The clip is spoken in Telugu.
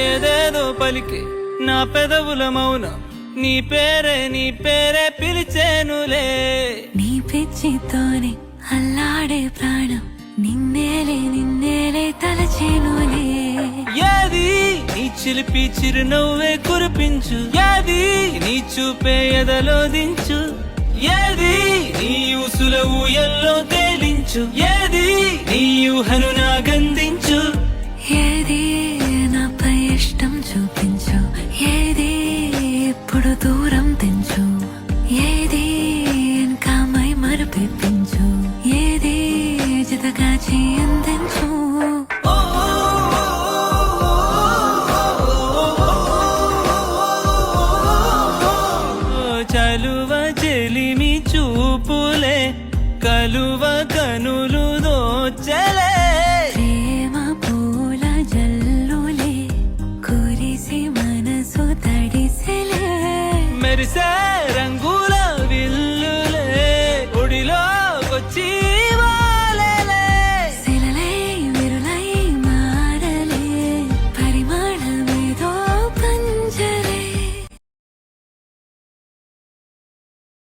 ఏదేదో పలికే నా పెదవుల మౌనం నీ పేరే పిలిచేనులే. నీ పిచ్చితోనే అల్లాడే ప్రాణం నిన్నేలే తలచేనులే. ఏది నీ చిలిపి చిరునవ్వే కురిపించు, ఏది నీ చూపే ఎదలో దించు, ఏది నీ ఊసుల ఊయల్లో తేలించు, ఏది నీ ఊహను నాగందించు. ఏది నాపై ఇష్టం చూపించు, ఏది ఇప్పుడు దూరం తెంచు, ఏది ఇంకా మై మరపించు, ఏది జతగా చేయందించు. చలువ చెలిమి చూపులే కలువ కనులు దోచలే. ప్రేమ పూల జల్లులే కురిసి మనసు తడిసెలే. మెరిసే రంగుల